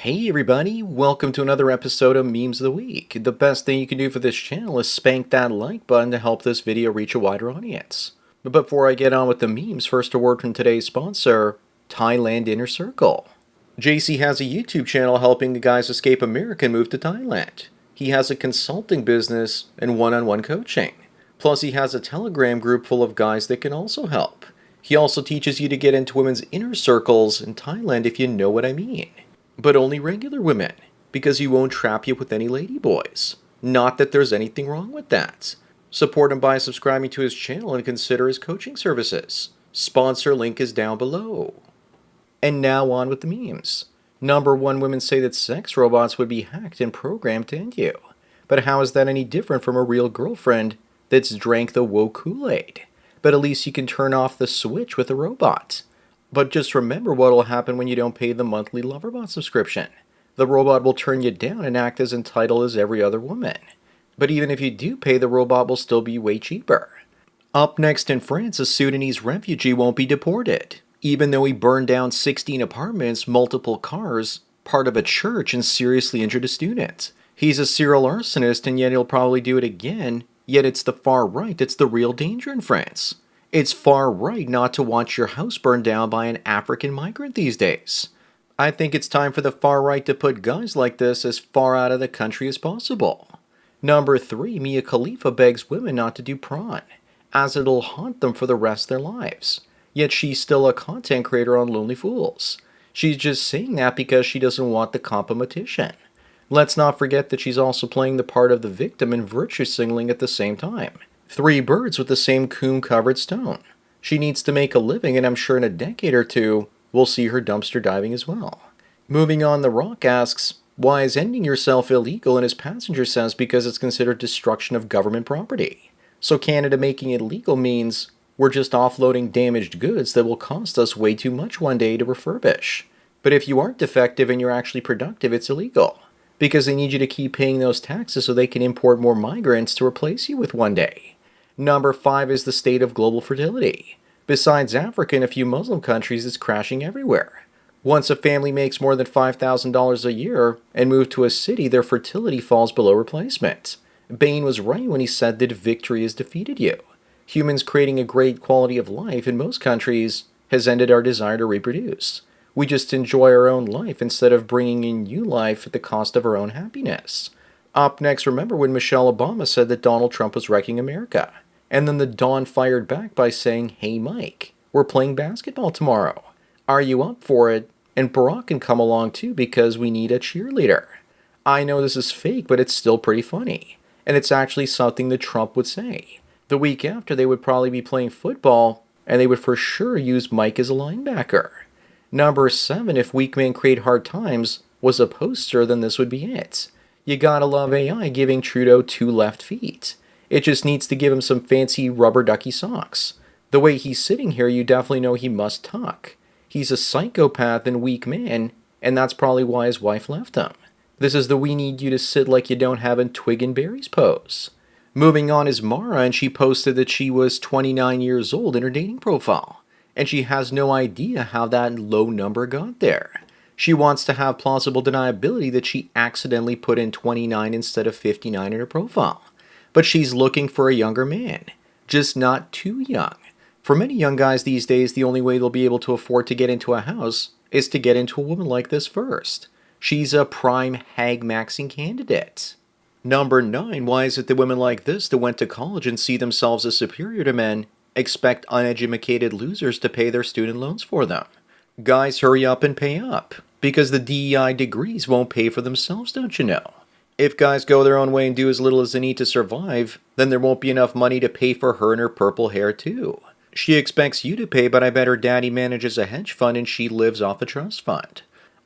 Hey everybody, welcome to another episode of Memes of the Week. The best thing you can do for this channel is spank that like button to help this video reach a wider audience. But before I get on with the memes, first a word from today's sponsor, Thailand Inner Circle. JC has a YouTube channel helping the guys escape America and move to Thailand. He has a consulting business and one-on-one coaching. Plus he has a Telegram group full of guys that can also help. He also teaches you to get into women's inner circles in Thailand if you know what I mean. But only regular women, because he won't trap you with any ladyboys. Not that there's anything wrong with that. Support him by subscribing to his channel and consider his coaching services. Sponsor link is down below. And now on with the memes. Number 1, women say that sex robots would be hacked and programmed to end you. But how is that any different from a real girlfriend that's drank the woke Kool-Aid? But at least you can turn off the switch with a robot. But just remember what will happen when you don't pay the monthly Loverbot subscription. The robot will turn you down and act as entitled as every other woman. But even if you do pay, the robot will still be way cheaper. Up next in France, a Sudanese refugee won't be deported, even though he burned down 16 apartments, multiple cars, part of a church, and seriously injured a student. He's a serial arsonist, and yet he'll probably do it again, yet it's the far right that's the real danger in France. It's far right not to watch your house burned down by an African migrant these days. I think it's time for the far right to put guys like this as far out of the country as possible. Number 3, Mia Khalifa begs women not to do prawn, as it'll haunt them for the rest of their lives. Yet she's still a content creator on Lonely Fools. She's just saying that because she doesn't want the competition. Let's not forget that she's also playing the part of the victim and virtue signaling at the same time. 3 birds with the same coon-covered stone. She needs to make a living, and I'm sure in a decade or two, we'll see her dumpster diving as well. Moving on, The Rock asks, why is ending yourself illegal? And his passenger says because it's considered destruction of government property. So Canada making it legal means we're just offloading damaged goods that will cost us way too much one day to refurbish. But if you aren't defective and you're actually productive, it's illegal. Because they need you to keep paying those taxes so they can import more migrants to replace you with one day. Number 5 is the state of global fertility. Besides Africa and a few Muslim countries, it's crashing everywhere. Once a family makes more than $5,000 a year and moves to a city, their fertility falls below replacement. Bain was right when he said that victory has defeated you. Humans creating a great quality of life in most countries has ended our desire to reproduce. We just enjoy our own life instead of bringing in new life at the cost of our own happiness. Up next, remember when Michelle Obama said that Donald Trump was wrecking America? And then the Don fired back by saying, hey Mike, we're playing basketball tomorrow. Are you up for it? And Barack can come along too because we need a cheerleader. I know this is fake, but it's still pretty funny. And it's actually something that Trump would say. The week after, they would probably be playing football, and they would for sure use Mike as a linebacker. Number 7, if Weak Men Create Hard Times was a poster, then this would be it. You gotta love AI giving Trudeau 2 left feet. It just needs to give him some fancy rubber ducky socks. The way he's sitting here, you definitely know he must talk. He's a psychopath and weak man, and that's probably why his wife left him. This is the we need you to sit like you don't have in Twig and Berries pose. Moving on is Mara, and she posted that she was 29 years old in her dating profile. And she has no idea how that low number got there. She wants to have plausible deniability that she accidentally put in 29 instead of 59 in her profile. But she's looking for a younger man, just not too young. For many young guys these days, the only way they'll be able to afford to get into a house is to get into a woman like this first. She's a prime hag-maxing candidate. Number 9, why is it that women like this that went to college and see themselves as superior to men expect uneducated losers to pay their student loans for them? Guys, hurry up and pay up, because the DEI degrees won't pay for themselves, don't you know? If guys go their own way and do as little as they need to survive, then there won't be enough money to pay for her and her purple hair too. She expects you to pay, but I bet her daddy manages a hedge fund and she lives off a trust fund.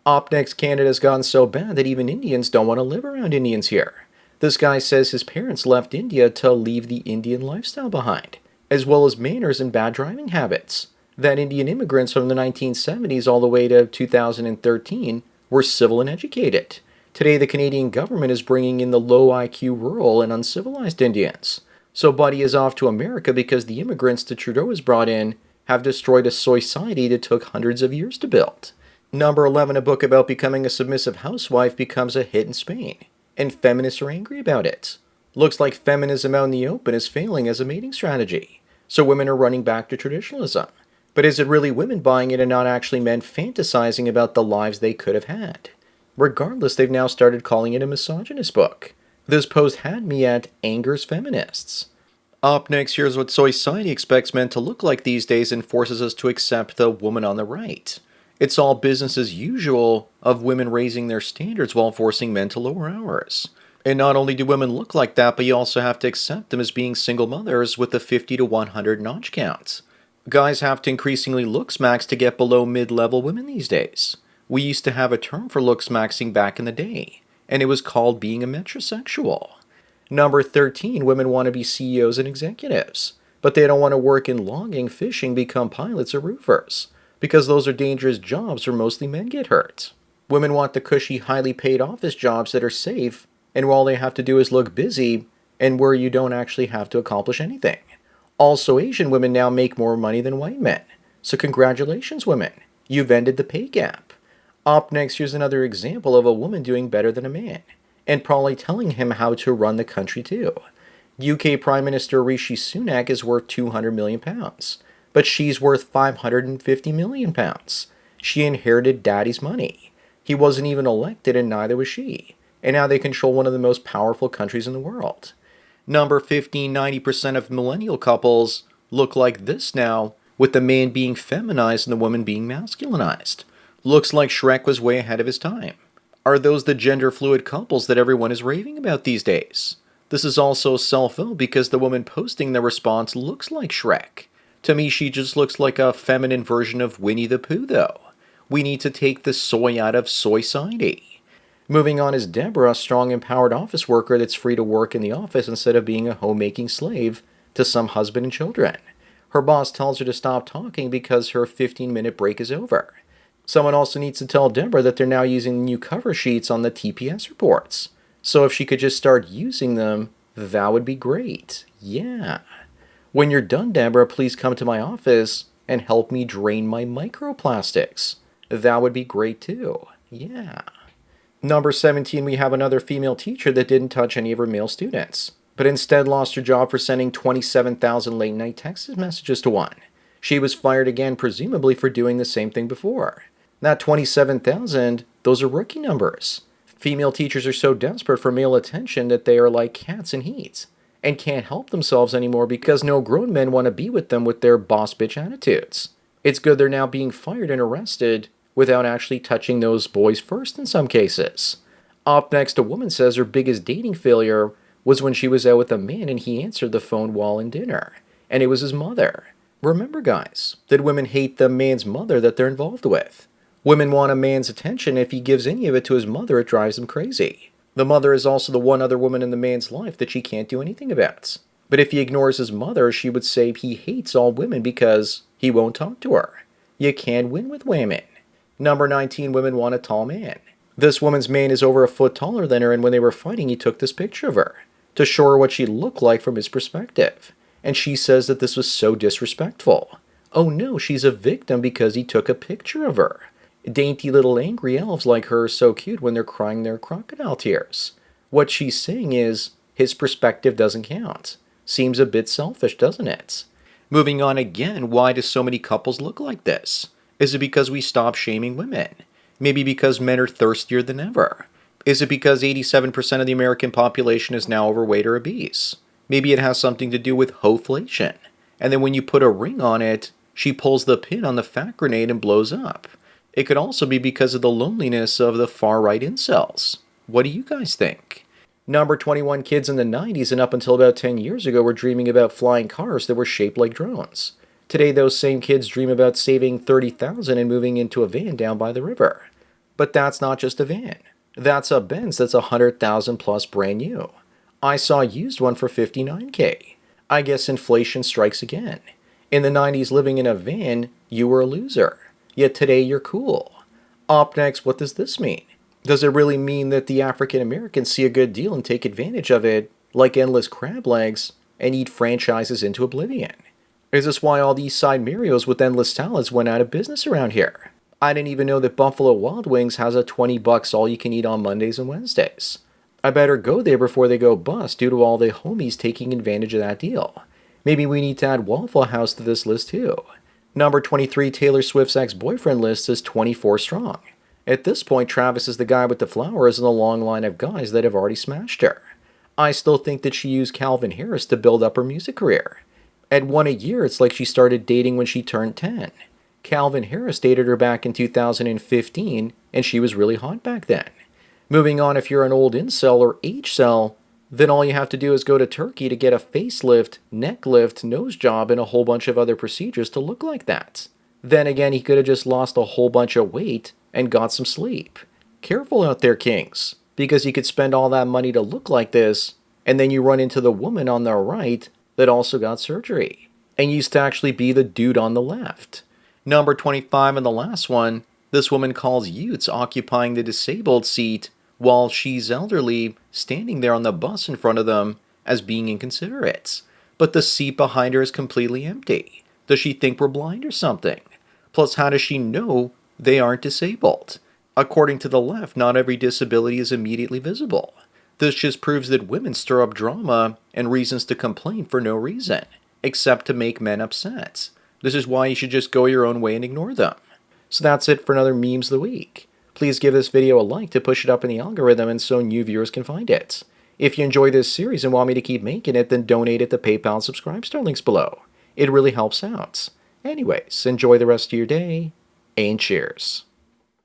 Up next, Canada's gotten so bad that even Indians don't want to live around Indians here. This guy says his parents left India to leave the Indian lifestyle behind, as well as manners and bad driving habits. That Indian immigrants from the 1970s all the way to 2013 were civil and educated. Today, the Canadian government is bringing in the low IQ rural and uncivilized Indians. So Buddy is off to America because the immigrants that Trudeau has brought in have destroyed a society that took hundreds of years to build. Number 11, a book about becoming a submissive housewife becomes a hit in Spain, and feminists are angry about it. Looks like feminism out in the open is failing as a mating strategy, so women are running back to traditionalism. But is it really women buying it and not actually men fantasizing about the lives they could have had? Regardless, they've now started calling it a misogynist book. This post had me at angers feminists. Up next, here's what society expects men to look like these days and forces us to accept the woman on the right. It's all business as usual of women raising their standards while forcing men to lower ours. And not only do women look like that, but you also have to accept them as being single mothers with a 50 to 100 notch count. Guys have to increasingly looks max to get below mid-level women these days. We used to have a term for looks maxing back in the day, and it was called being a metrosexual. Number 13, women want to be CEOs and executives, but they don't want to work in logging, fishing, become pilots or roofers, because those are dangerous jobs where mostly men get hurt. Women want the cushy, highly paid office jobs that are safe, and all they have to do is look busy, and where you don't actually have to accomplish anything. Also, Asian women now make more money than white men. So congratulations, women. You've ended the pay gap. Up next, here's another example of a woman doing better than a man, and probably telling him how to run the country too. UK Prime Minister Rishi Sunak is worth £200 million, but she's worth £550 million. She inherited daddy's money. He wasn't even elected and neither was she. And now they control one of the most powerful countries in the world. Number 15, 90% of millennial couples look like this now, with the man being feminized and the woman being masculinized. Looks like Shrek was way ahead of his time. Are those the gender fluid couples that everyone is raving about these days? This is also self-ill because the woman posting the response looks like Shrek. To me, she just looks like a feminine version of Winnie the Pooh, though. We need to take the soy out of soy-society. Moving on is Deborah, a strong, empowered office worker that's free to work in the office instead of being a homemaking slave to some husband and children. Her boss tells her to stop talking because her 15-minute break is over. Someone also needs to tell Deborah that they're now using new cover sheets on the TPS reports. So if she could just start using them, that would be great. Yeah. When you're done, Deborah, please come to my office and help me drain my microplastics. That would be great too. Yeah. Number 17, we have another female teacher that didn't touch any of her male students, but instead lost her job for sending 27,000 late-night text messages to one. She was fired again, presumably for doing the same thing before. That 27,000, those are rookie numbers. Female teachers are so desperate for male attention that they are like cats in heat, and can't help themselves anymore because no grown men want to be with them with their boss bitch attitudes. It's good they're now being fired and arrested without actually touching those boys first in some cases. Up next, a woman says her biggest dating failure was when she was out with a man and he answered the phone while in dinner, and it was his mother. Remember, guys, that women hate the man's mother that they're involved with. Women want a man's attention. If he gives any of it to his mother, it drives them crazy. The mother is also the one other woman in the man's life that she can't do anything about. But if he ignores his mother, she would say he hates all women because he won't talk to her. You can't win with women. Number 19, women want a tall man. This woman's man is over a foot taller than her, and when they were fighting, he took this picture of her to show her what she looked like from his perspective. And she says that this was so disrespectful. Oh no, she's a victim because he took a picture of her. Dainty little angry elves like her are so cute when they're crying their crocodile tears. What she's saying is, his perspective doesn't count. Seems a bit selfish, doesn't it? Moving on again, why do so many couples look like this? Is it because we stop shaming women? Maybe because men are thirstier than ever? Is it because 87% of the American population is now overweight or obese? Maybe it has something to do with hoflation. And then when you put a ring on it, she pulls the pin on the fat grenade and blows up. It could also be because of the loneliness of the far-right incels. What do you guys think? Number 21, kids in the 90s and up until about 10 years ago were dreaming about flying cars that were shaped like drones. Today, those same kids dream about saving $30,000 and moving into a van down by the river. But that's not just a van. That's a Benz that's $100,000 plus brand new. I saw a used one for $59K. I guess inflation strikes again. In the 90s, living in a van, you were a loser. Yet today, you're cool. Up next, what does this mean? Does it really mean that the African Americans see a good deal and take advantage of it, like endless crab legs, and eat franchises into oblivion? Is this why all these side Marios with endless salads went out of business around here? I didn't even know that Buffalo Wild Wings has a $20 all you can eat on Mondays and Wednesdays. I better go there before they go bust due to all the homies taking advantage of that deal. Maybe we need to add Waffle House to this list too. Number 23, Taylor Swift's ex-boyfriend list is 24 strong. At this point, Travis is the guy with the flowers in the long line of guys that have already smashed her. I still think that she used Calvin Harris to build up her music career. At one a year, it's like she started dating when she turned 10. Calvin Harris dated her back in 2015, and she was really hot back then. Moving on, if you're an old incel or H-cell, then all you have to do is go to Turkey to get a facelift, neck lift, nose job, and a whole bunch of other procedures to look like that. Then again, he could have just lost a whole bunch of weight and got some sleep. Careful out there, kings, because you could spend all that money to look like this, and then you run into the woman on the right that also got surgery, and used to actually be the dude on the left. Number 25 and the last one, this woman calls Utes occupying the disabled seat while she's elderly, standing there on the bus in front of them as being inconsiderate. But the seat behind her is completely empty. Does she think we're blind or something? Plus, how does she know they aren't disabled? According to the left, not every disability is immediately visible. This just proves that women stir up drama and reasons to complain for no reason, except to make men upset. This is why you should just go your own way and ignore them. So that's it for another Memes of the Week. Please give this video a like to push it up in the algorithm and so new viewers can find it. If you enjoy this series and want me to keep making it, then donate at the PayPal and Subscribe Star links below. It really helps out. Anyways, enjoy the rest of your day, and cheers.